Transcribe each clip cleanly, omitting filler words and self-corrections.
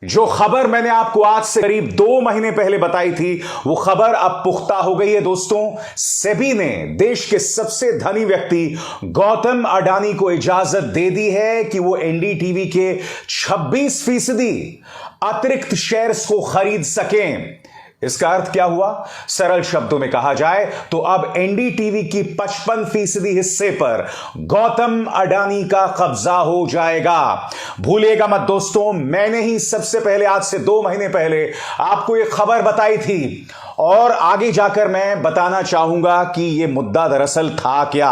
जो खबर मैंने आपको आज से करीब 2 महीने पहले बताई थी, वो खबर अब पुख्ता हो गई है दोस्तों। सेबी ने देश के सबसे धनी व्यक्ति गौतम अडानी को इजाजत दे दी है कि वो एनडीटीवी के 26% अतिरिक्त शेयर्स को खरीद सकें। इसका अर्थ क्या हुआ? सरल शब्दों में कहा जाए तो अब एनडीटीवी की 55% हिस्से पर गौतम अडानी का कब्जा हो जाएगा। भूलिएगा मत दोस्तों, मैंने ही सबसे पहले आज से 2 महीने पहले आपको यह खबर बताई थी और आगे जाकर मैं बताना चाहूंगा कि यह मुद्दा दरअसल था क्या।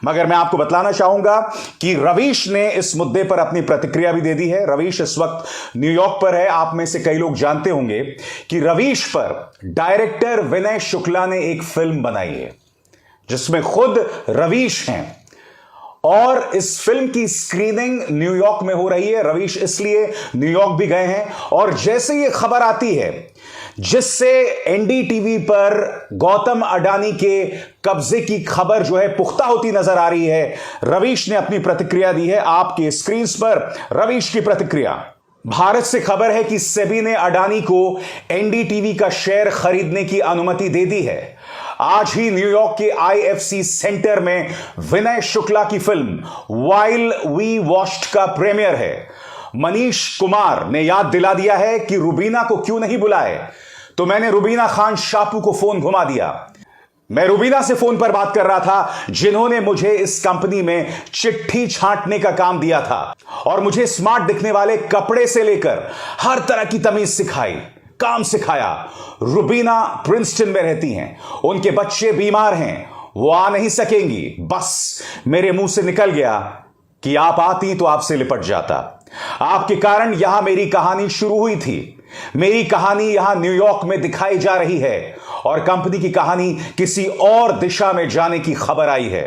मगर मैं आपको बतलाना चाहूंगा कि रवीश ने इस मुद्दे पर अपनी प्रतिक्रिया भी दे दी है। रवीश इस वक्त न्यूयॉर्क पर है। आप में से कई लोग जानते होंगे कि रवीश पर डायरेक्टर विनय शुक्ला ने एक फिल्म बनाई है जिसमें खुद रवीश हैं और इस फिल्म की स्क्रीनिंग न्यूयॉर्क में हो रही है। रवीश इसलिए न्यूयॉर्क भी गए हैं और जैसे ये खबर आती है जिससे एनडीटीवी पर गौतम अडानी के कब्जे की खबर जो है पुख्ता होती नजर आ रही है, रवीश ने अपनी प्रतिक्रिया दी है। आपके स्क्रीन पर रवीश की प्रतिक्रिया। भारत से खबर है कि सेबी ने अडानी को एनडीटीवी का शेयर खरीदने की अनुमति दे दी है। आज ही न्यूयॉर्क के आईएफसी सेंटर में विनय शुक्ला की फिल्म व्हाइल वी वॉच्ड का प्रीमियर है। मनीष कुमार ने याद दिला दिया है कि रुबीना को क्यों नहीं बुलाए, तो मैंने रुबीना खान शापू को फोन घुमा दिया। मैं रुबीना से फोन पर बात कर रहा था जिन्होंने मुझे इस कंपनी में चिट्ठी छांटने का काम दिया था और मुझे स्मार्ट दिखने वाले कपड़े से लेकर हर तरह की तमीज सिखाई, काम सिखाया। रुबीना प्रिंसटन में रहती हैं, उनके बच्चे बीमार हैं, वो आ नहीं सकेंगी। बस मेरे मुंह से निकल गया कि आप आती तो आपसे लिपट जाता। आपके कारण यहां मेरी कहानी शुरू हुई थी। मेरी कहानी यहां न्यूयॉर्क में दिखाई जा रही है और कंपनी की कहानी किसी और दिशा में जाने की खबर आई है।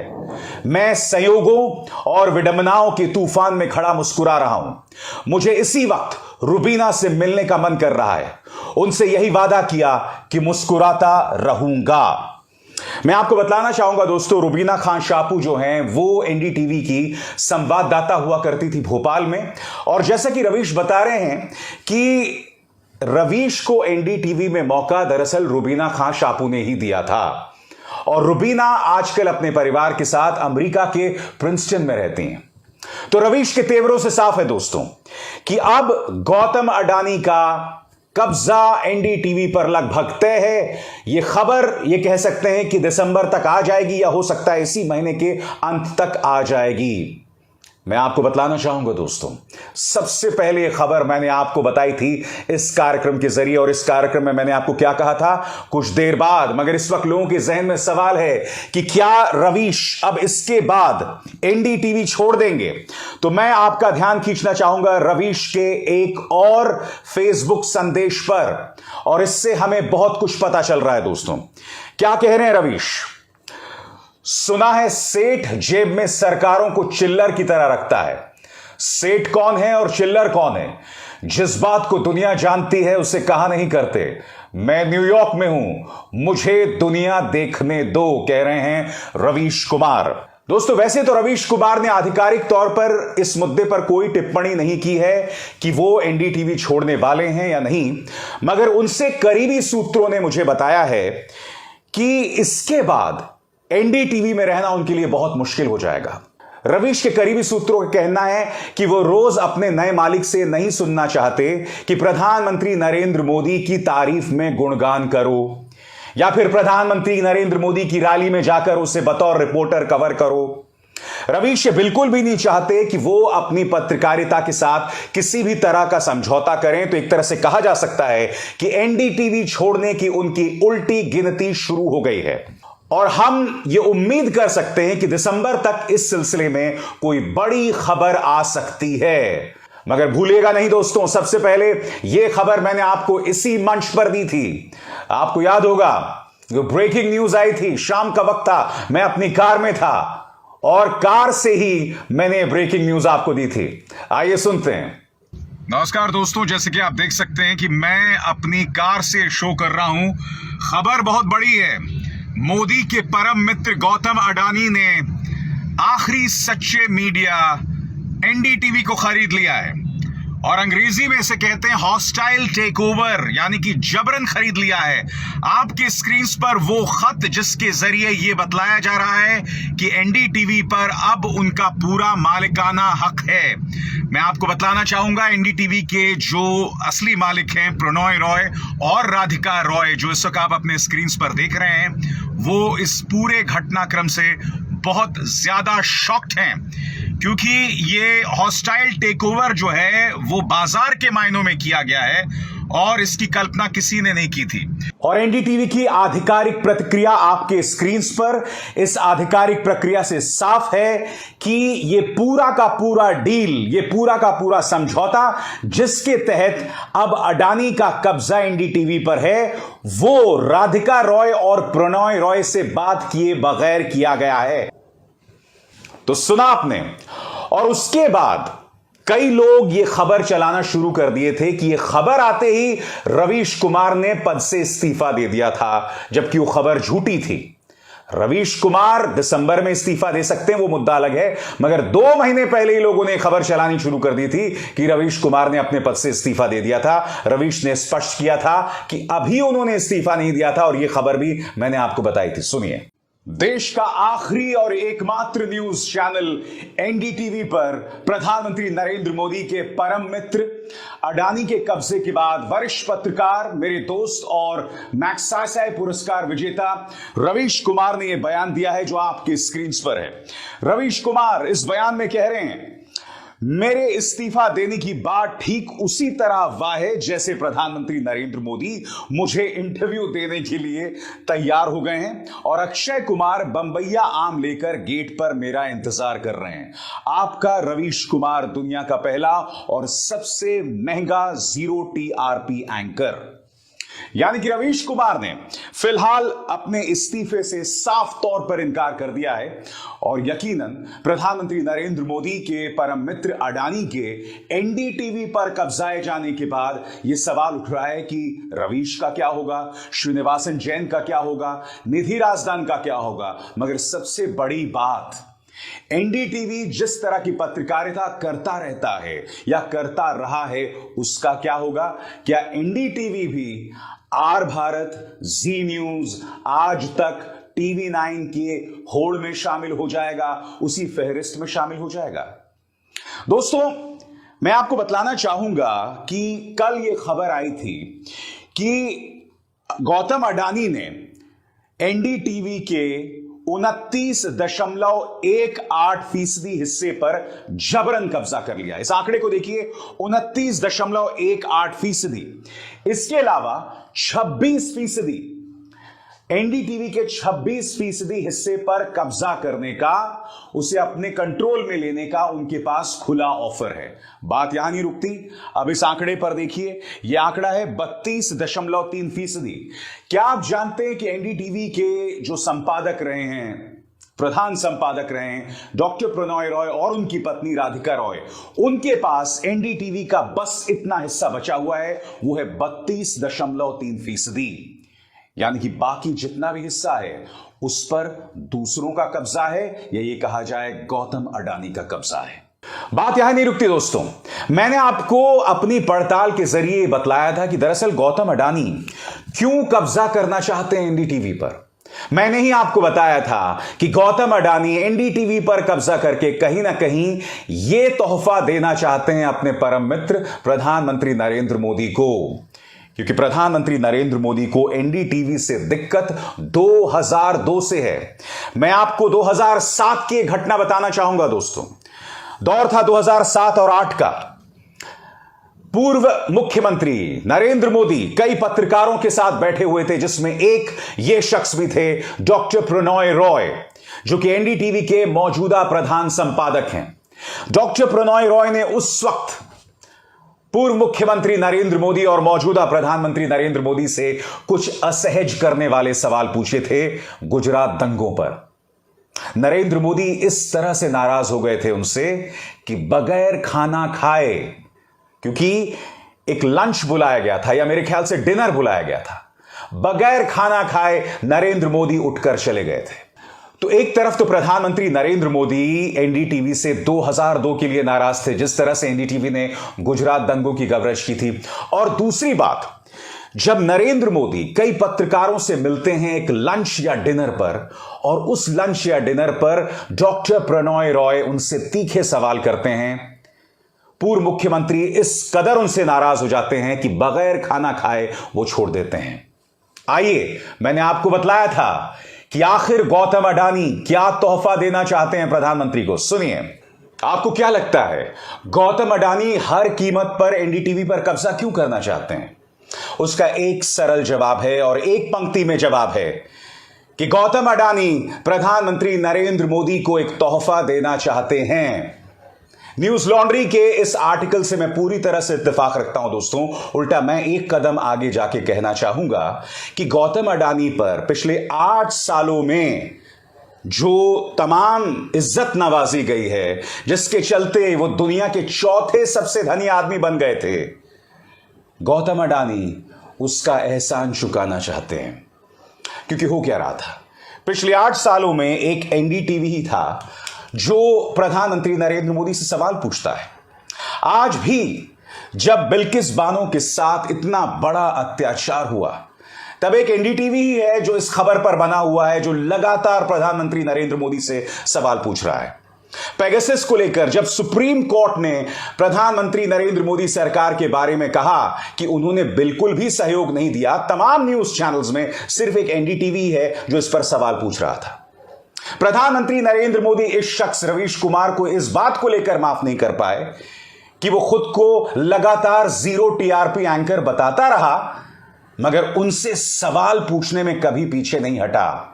मैं संयोगों और विडंबनाओं के तूफान में खड़ा मुस्कुरा रहा हूं। मुझे इसी वक्त रुबीना से मिलने का मन कर रहा है। उनसे यही वादा किया कि मुस्कुराता रहूंगा। मैं आपको बतलाना चाहूंगा दोस्तों, रुबीना खान शापू जो हैं वो एनडीटीवी की संवाददाता हुआ करती थी भोपाल में। और जैसा कि रवीश बता रहे हैं कि रवीश को एनडीटीवी में मौका दरअसल रुबीना खान शापू ने ही दिया था और रुबीना आजकल अपने परिवार के साथ अमेरिका के प्रिंसटन में रहती हैं। तो रवीश के तेवरों से साफ है दोस्तों कि अब गौतम अडानी का कब्जा एनडीटीवी पर लगभग तय है। यह खबर यह कह सकते हैं कि दिसंबर तक आ जाएगी या हो सकता है इसी महीने के अंत तक आ जाएगी। मैं आपको बतलाना चाहूंगा दोस्तों, सबसे पहले यह खबर मैंने आपको बताई थी इस कार्यक्रम के जरिए और इस कार्यक्रम में मैंने आपको क्या कहा था कुछ देर बाद। मगर इस वक्त लोगों के जहन में सवाल है कि क्या रवीश अब इसके बाद एनडीटीवी छोड़ देंगे? तो मैं आपका ध्यान खींचना चाहूंगा रवीश के एक और फेसबुक संदेश पर और इससे हमें बहुत कुछ पता चल रहा है दोस्तों। क्या कह रहे हैं रवीश? सुना है सेठ जेब में सरकारों को चिल्लर की तरह रखता है। सेठ कौन है और चिल्लर कौन है? जिस बात को दुनिया जानती है उसे कहा नहीं करते। मैं न्यूयॉर्क में हूं, मुझे दुनिया देखने दो, कह रहे हैं रवीश कुमार। दोस्तों वैसे तो रवीश कुमार ने आधिकारिक तौर पर इस मुद्दे पर कोई टिप्पणी नहीं की है कि वो एनडीटीवी छोड़ने वाले हैं या नहीं, मगर उनसे करीबी सूत्रों ने मुझे बताया है कि इसके बाद एनडीटीवी में रहना उनके लिए बहुत मुश्किल हो जाएगा। रवीश के करीबी सूत्रों का कहना है कि वो रोज अपने नए मालिक से नहीं सुनना चाहते कि प्रधानमंत्री नरेंद्र मोदी की तारीफ में गुणगान करो या फिर प्रधानमंत्री नरेंद्र मोदी की रैली में जाकर उसे बतौर रिपोर्टर कवर करो। रवीश ये बिल्कुल भी नहीं चाहते कि वो अपनी पत्रकारिता के साथ किसी भी तरह का समझौता करें। तो एक तरह से कहा जा सकता है कि एनडीटीवी छोड़ने की उनकी उल्टी गिनती शुरू हो गई है और हम ये उम्मीद कर सकते हैं कि दिसंबर तक इस सिलसिले में कोई बड़ी खबर आ सकती है। मगर भूलिएगा नहीं दोस्तों, सबसे पहले यह खबर मैंने आपको इसी मंच पर दी थी। आपको याद होगा जो ब्रेकिंग न्यूज आई थी, शाम का वक्त था, मैं अपनी कार में था और कार से ही मैंने ब्रेकिंग न्यूज आपको दी थी। आइए सुनते हैं। नमस्कार दोस्तों, जैसे कि आप देख सकते हैं कि मैं अपनी कार से शो कर रहा हूं। खबर बहुत बड़ी है। मोदी के परम मित्र गौतम अडानी ने आखिरी सच्चे मीडिया एनडीटीवी को खरीद लिया है और अंग्रेजी में इसे कहते हैं हॉस्टाइल टेक ओवर, यानी कि जबरन खरीद लिया है। आपके स्क्रीन पर वो खत जिसके जरिए यह बतलाया जा रहा है कि एनडीटीवी पर अब उनका पूरा मालिकाना हक है। मैं आपको बतलाना चाहूंगा एनडीटीवी के जो असली मालिक हैं प्रणॉय रॉय और राधिका रॉय, जो इस वक्त आप अपने स्क्रीन पर देख रहे हैं, वो इस पूरे घटनाक्रम से बहुत ज्यादा शॉक्ड हैं, क्योंकि ये हॉस्टाइल टेकओवर जो है वो बाजार के मायनों में किया गया है और इसकी कल्पना किसी ने नहीं की थी। और एनडीटीवी की आधिकारिक प्रतिक्रिया आपके स्क्रीन पर, इस आधिकारिक प्रक्रिया से साफ है कि ये पूरा का पूरा डील, ये पूरा का पूरा समझौता जिसके तहत अब अडानी का कब्जा एनडीटीवी पर है, वो राधिका रॉय और प्रणॉय रॉय से बात किए बगैर किया गया है। तो सुना आपने। और उसके बाद कई लोग यह खबर चलाना शुरू कर दिए थे कि यह खबर आते ही रवीश कुमार ने पद से इस्तीफा दे दिया था, जबकि वो खबर झूठी थी। रवीश कुमार दिसंबर में इस्तीफा दे सकते हैं, वो मुद्दा अलग है, मगर 2 महीने पहले ही लोगों ने खबर चलानी शुरू कर दी थी कि रवीश कुमार ने अपने पद से इस्तीफा दे दिया था। रवीश ने स्पष्ट किया था कि अभी उन्होंने इस्तीफा नहीं दिया था, और यह खबर भी मैंने आपको बताई थी। सुनिए। देश का आखिरी और एकमात्र न्यूज चैनल एनडीटीवी पर प्रधानमंत्री नरेंद्र मोदी के परम मित्र अडानी के कब्जे के बाद वरिष्ठ पत्रकार, मेरे दोस्त और मैग्सेसे पुरस्कार विजेता रवीश कुमार ने यह बयान दिया है जो आपके स्क्रीन पर है। रवीश कुमार इस बयान में कह रहे हैं, मेरे इस्तीफा देने की बात ठीक उसी तरह वाहे जैसे प्रधानमंत्री नरेंद्र मोदी मुझे इंटरव्यू देने के लिए तैयार हो गए हैं और अक्षय कुमार बंबईया आम लेकर गेट पर मेरा इंतजार कर रहे हैं। आपका रवीश कुमार, दुनिया का पहला और सबसे महंगा 0 TRP एंकर। यानी कि रवीश कुमार ने फिलहाल अपने इस्तीफे से साफ तौर पर इनकार कर दिया है और यकीनन प्रधानमंत्री नरेंद्र मोदी के परम मित्र अडानी के एनडीटीवी पर कब्जाए जाने के बाद यह सवाल उठ रहा है कि रवीश का क्या होगा, श्रीनिवासन जैन का क्या होगा, निधि राजदान का क्या होगा। मगर सबसे बड़ी बात, एनडीटीवी जिस तरह की पत्रकारिता करता रहता है या करता रहा है, उसका क्या होगा? क्या एनडीटीवी भी आर भारत, जी न्यूज, आज तक, TV9 के होड़ में शामिल हो जाएगा, उसी फहरिस्त में शामिल हो जाएगा? दोस्तों, मैं आपको बतलाना चाहूंगा कि कल यह खबर आई थी कि गौतम अडानी ने एनडीटीवी के 29.18% हिस्से पर जबरन कब्जा कर लिया। इस आंकड़े को देखिए, 29.18%। इसके अलावा 26% एनडीटीवी के 26% हिस्से पर कब्जा करने का, उसे अपने कंट्रोल में लेने का उनके पास खुला ऑफर है। बात यहां नहीं रुकती, अब इस आंकड़े पर देखिए, यह आंकड़ा है 32.3%। क्या आप जानते हैं कि एनडीटीवी के जो संपादक रहे हैं, प्रधान संपादक रहे हैं डॉक्टर प्रणॉय रॉय और उनकी पत्नी राधिका रॉय, उनके पास एनडीटीवी का बस इतना हिस्सा बचा हुआ है, वो है 32.3%। यानी कि बाकी जितना भी हिस्सा है उस पर दूसरों का कब्जा है, या ये कहा जाए गौतम अडानी का कब्जा है। बात यहां नहीं रुकती दोस्तों, मैंने आपको अपनी पड़ताल के जरिए बतलाया था कि दरअसल गौतम अडानी क्यों कब्जा करना चाहते हैं एनडीटीवी पर। मैंने ही आपको बताया था कि गौतम अडानी एनडीटीवी पर कब्जा करके कहीं ना कहीं यह तोहफा देना चाहते हैं अपने परम मित्र प्रधानमंत्री नरेंद्र मोदी को, क्योंकि प्रधानमंत्री नरेंद्र मोदी को एनडीटीवी से दिक्कत 2002 से है। मैं आपको 2007 की घटना बताना चाहूंगा दोस्तों। दौर था 2007 और 2008 का। पूर्व मुख्यमंत्री नरेंद्र मोदी कई पत्रकारों के साथ बैठे हुए थे, जिसमें एक ये शख्स भी थे डॉक्टर प्रणॉय रॉय, जो कि एनडीटीवी के मौजूदा प्रधान संपादक हैं। डॉक्टर प्रणॉय रॉय ने उस वक्त पूर्व मुख्यमंत्री नरेंद्र मोदी और मौजूदा प्रधानमंत्री नरेंद्र मोदी से कुछ असहज करने वाले सवाल पूछे थे गुजरात दंगों पर। नरेंद्र मोदी इस तरह से नाराज हो गए थे उनसे कि बगैर खाना खाए, क्योंकि एक लंच बुलाया गया था या मेरे ख्याल से डिनर बुलाया गया था, बगैर खाना खाए नरेंद्र मोदी उठकर चले गए थे। तो एक तरफ तो प्रधानमंत्री नरेंद्र मोदी एनडीटीवी से 2002 के लिए नाराज थे, जिस तरह से एनडीटीवी ने गुजरात दंगों की कवरेज की थी। और दूसरी बात, जब नरेंद्र मोदी कई पत्रकारों से मिलते हैं एक लंच या डिनर पर, और उस लंच या डिनर पर डॉक्टर प्रणॉय रॉय उनसे तीखे सवाल करते हैं, पूर्व मुख्यमंत्री इस कदर उनसे नाराज हो जाते हैं कि बगैर खाना खाए वो छोड़ देते हैं। आइए, मैंने आपको बतलाया था कि आखिर गौतम अडानी क्या तोहफा देना चाहते हैं प्रधानमंत्री को। सुनिए, आपको क्या लगता है गौतम अडानी हर कीमत पर एनडीटीवी पर कब्जा क्यों करना चाहते हैं? उसका एक सरल जवाब है, और एक पंक्ति में जवाब है कि गौतम अडानी प्रधानमंत्री नरेंद्र मोदी को एक तोहफा देना चाहते हैं। न्यूज लॉन्ड्री के इस आर्टिकल से मैं पूरी तरह से इत्तेफाक रखता हूं दोस्तों। उल्टा मैं एक कदम आगे जाके कहना चाहूंगा कि गौतम अडानी पर पिछले 8 सालों में जो तमाम इज्जत नवाजी गई है, जिसके चलते वो दुनिया के चौथे सबसे धनी आदमी बन गए थे, गौतम अडानी उसका एहसान चुकाना चाहते हैं। क्योंकि हो क्या रहा था, पिछले 8 सालों में एक एनडीटीवी ही था जो प्रधानमंत्री नरेंद्र मोदी से सवाल पूछता है। आज भी जब बिल्किस बानो के साथ इतना बड़ा अत्याचार हुआ, तब एक एनडीटीवी ही है जो इस खबर पर बना हुआ है, जो लगातार प्रधानमंत्री नरेंद्र मोदी से सवाल पूछ रहा है। पेगासस को लेकर जब सुप्रीम कोर्ट ने प्रधानमंत्री नरेंद्र मोदी सरकार के बारे में कहा कि उन्होंने बिल्कुल भी सहयोग नहीं दिया, तमाम न्यूज चैनल्स में सिर्फ एक एनडीटीवी है जो इस पर सवाल पूछ रहा था। प्रधानमंत्री नरेंद्र मोदी इस शख्स रवीश कुमार को इस बात को लेकर माफ नहीं कर पाए कि वो खुद को लगातार 0 टीआरपी एंकर बताता रहा, मगर उनसे सवाल पूछने में कभी पीछे नहीं हटा।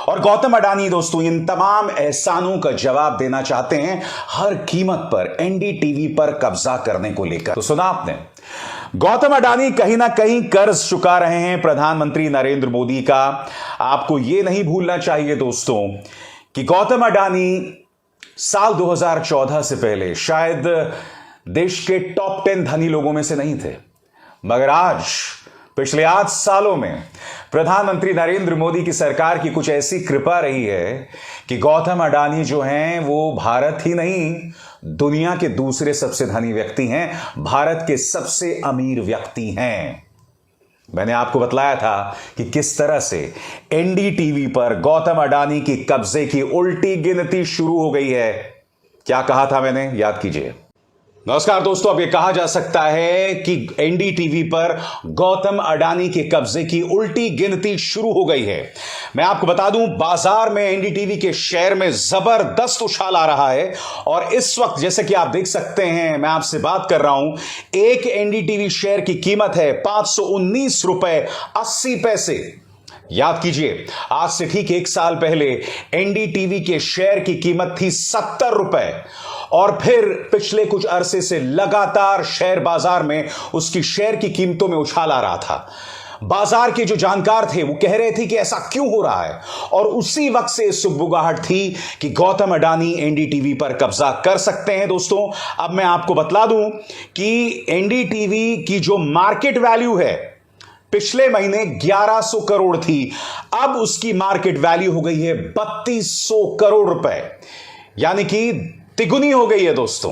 और गौतम अडानी दोस्तों इन तमाम एहसानों का जवाब देना चाहते हैं हर कीमत पर एनडीटीवी पर कब्जा करने को लेकर। तो सुना आपने, गौतम अडानी कहीं ना कहीं कर्ज चुका रहे हैं प्रधानमंत्री नरेंद्र मोदी का। आपको यह नहीं भूलना चाहिए दोस्तों कि गौतम अडानी साल 2014 से पहले शायद देश के टॉप 10 धनी लोगों में से नहीं थे, मगर आज पिछले 8 सालों में प्रधानमंत्री नरेंद्र मोदी की सरकार की कुछ ऐसी कृपा रही है कि गौतम अडानी जो हैं वो भारत ही नहीं, दुनिया के दूसरे सबसे धनी व्यक्ति हैं, भारत के सबसे अमीर व्यक्ति हैं। मैंने आपको बतलाया था कि किस तरह से एनडीटीवी पर गौतम अडानी की कब्जे की उल्टी गिनती शुरू हो गई है। क्या कहा था मैंने, याद कीजिए। नमस्कार दोस्तों, अब यह कहा जा सकता है कि एनडीटीवी पर गौतम अडानी के कब्जे की उल्टी गिनती शुरू हो गई है। मैं आपको बता दूं, बाजार में एनडीटीवी के शेयर में जबरदस्त उछाल आ रहा है, और इस वक्त जैसे कि आप देख सकते हैं, मैं आपसे बात कर रहा हूं, एक एनडीटीवी शेयर की कीमत है 519 रुपए 80 पैसे। याद कीजिए, आज से ठीक 1 साल पहले एनडीटीवी के शेयर की कीमत थी 70 रुपए, और फिर पिछले कुछ अरसे से लगातार शेयर बाजार में उसकी शेयर की कीमतों में उछाल आ रहा था। बाजार के जो जानकार थे वो कह रहे थे कि ऐसा क्यों हो रहा है, और उसी वक्त से सुगबुगाहट थी कि गौतम अडानी एनडीटीवी पर कब्जा कर सकते हैं। दोस्तों, अब मैं आपको बतला दूं कि एनडीटीवी की जो मार्केट वैल्यू है पिछले महीने 1100 करोड़ थी, अब उसकी मार्केट वैल्यू हो गई है 3200 करोड़ रुपए, यानी कि तिगुनी हो गई है दोस्तों।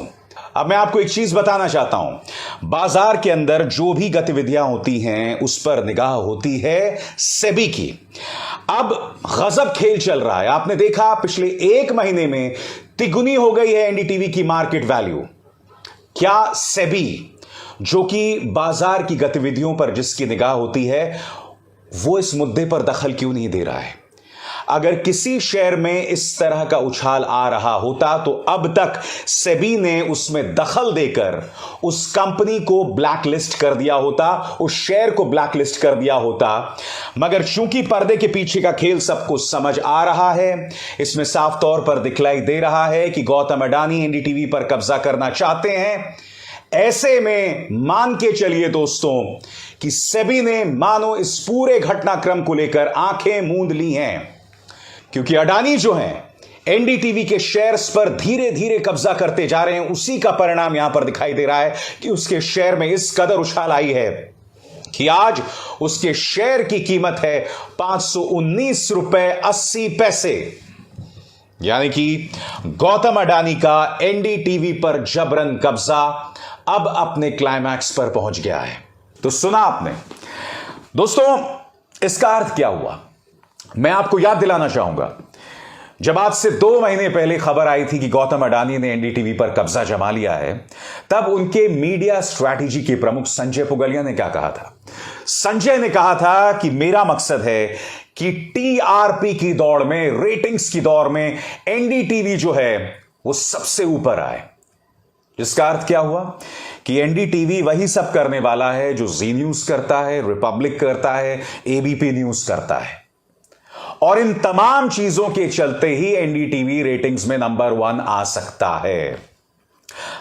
अब मैं आपको एक चीज बताना चाहता हूं, बाजार के अंदर जो भी गतिविधियां होती हैं उस पर निगाह होती है सेबी की। अब गजब खेल चल रहा है, आपने देखा पिछले 1 महीने में तिगुनी हो गई है एनडीटीवी की मार्केट वैल्यू। क्या सेबी, जो कि बाजार की गतिविधियों पर जिसकी निगाह होती है, वो इस मुद्दे पर दखल क्यों नहीं दे रहा है? अगर किसी शेयर में इस तरह का उछाल आ रहा होता तो अब तक सेबी ने उसमें दखल देकर उस कंपनी को ब्लैकलिस्ट कर दिया होता, उस शेयर को ब्लैकलिस्ट कर दिया होता। मगर चूंकि पर्दे के पीछे का खेल सबको समझ आ रहा है, इसमें साफ तौर पर दिखलाई दे रहा है कि गौतम अडानी एनडीटीवी पर कब्जा करना चाहते हैं। ऐसे में मान के चलिए दोस्तों कि सेबी ने मानो इस पूरे घटनाक्रम को लेकर आंखें मूंद ली हैं, क्योंकि अडानी जो हैं एनडीटीवी के शेयर्स पर धीरे धीरे कब्जा करते जा रहे हैं। उसी का परिणाम यहां पर दिखाई दे रहा है कि उसके शेयर में इस कदर उछाल आई है कि आज उसके शेयर की कीमत है 519 रुपए 80 पैसे। यानी कि गौतम अडानी का एनडीटीवी पर जबरन कब्जा अब अपने क्लाइमैक्स पर पहुंच गया है। तो सुना आपने दोस्तों, इसका अर्थ क्या हुआ मैं आपको याद दिलाना चाहूंगा। जब आज से 2 महीने पहले खबर आई थी कि गौतम अडानी ने एनडीटीवी पर कब्जा जमा लिया है, तब उनके मीडिया स्ट्रैटेजी के प्रमुख संजय पुगलिया ने क्या कहा था। संजय ने कहा था कि मेरा मकसद है कि टीआरपी की दौड़ में, रेटिंग्स की दौड़ में एनडीटीवी जो है वो सबसे ऊपर आए। जिसका अर्थ क्या हुआ कि एनडीटीवी वही सब करने वाला है जो जी न्यूज करता है, रिपब्लिक करता है, एबीपी न्यूज करता है। और इन तमाम चीजों के चलते ही एनडीटीवी रेटिंग्स में नंबर 1 आ सकता है।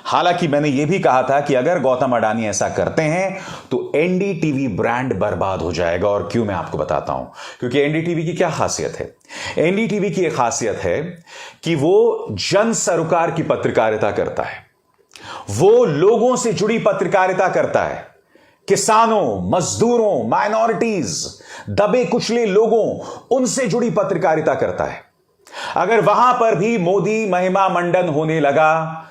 हालांकि मैंने यह भी कहा था कि अगर गौतम अडानी ऐसा करते हैं तो एनडीटीवी ब्रांड बर्बाद हो जाएगा। और क्यों, मैं आपको बताता हूं। क्योंकि एनडीटीवी की क्या खासियत है। एनडीटीवी की एक खासियत है कि वो जन सरोकार की पत्रकारिता करता है, वो लोगों से जुड़ी पत्रकारिता करता है, किसानों, मजदूरों, माइनॉरिटीज, दबे कुचले लोगों, उनसे जुड़ी पत्रकारिता करता है। अगर वहां पर भी मोदी महिमा मंडन होने लगा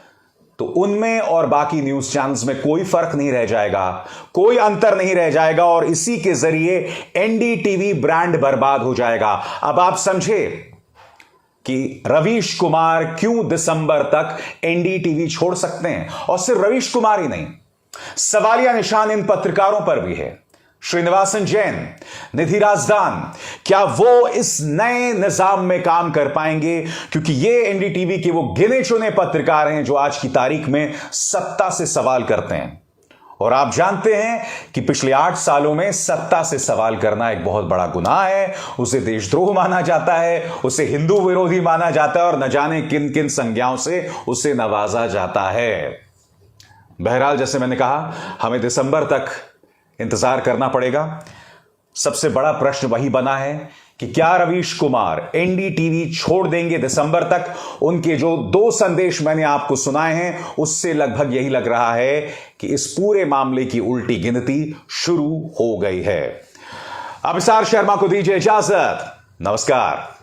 तो उनमें और बाकी न्यूज चैनल्स में कोई फर्क नहीं रह जाएगा, कोई अंतर नहीं रह जाएगा और इसी के जरिए एनडीटीवी ब्रांड बर्बाद हो जाएगा। अब आप समझे कि रवीश कुमार क्यों दिसंबर तक एनडीटीवी छोड़ सकते हैं। और सिर्फ रवीश कुमार ही नहीं, सवालिया निशान इन पत्रकारों पर भी है। श्रीनिवासन जैन, निधि राजदान, क्या वो इस नए निजाम में काम कर पाएंगे? क्योंकि ये एनडीटीवी के वो गिने चुने पत्रकार हैं जो आज की तारीख में सत्ता से सवाल करते हैं। और आप जानते हैं कि पिछले 8 सालों में सत्ता से सवाल करना एक बहुत बड़ा गुनाह है, उसे देशद्रोह माना जाता है, उसे हिंदू विरोधी माना जाता है और न जाने किन किन संज्ञाओं से उसे नवाजा जाता है। बहरहाल, जैसे मैंने कहा, हमें दिसंबर तक इंतजार करना पड़ेगा। सबसे बड़ा प्रश्न वही बना है कि क्या रवीश कुमार एनडीटीवी छोड़ देंगे दिसंबर तक। उनके जो 2 संदेश मैंने आपको सुनाए हैं उससे लगभग यही लग रहा है कि इस पूरे मामले की उल्टी गिनती शुरू हो गई है। अभिसार शर्मा को दीजिए इजाजत। नमस्कार।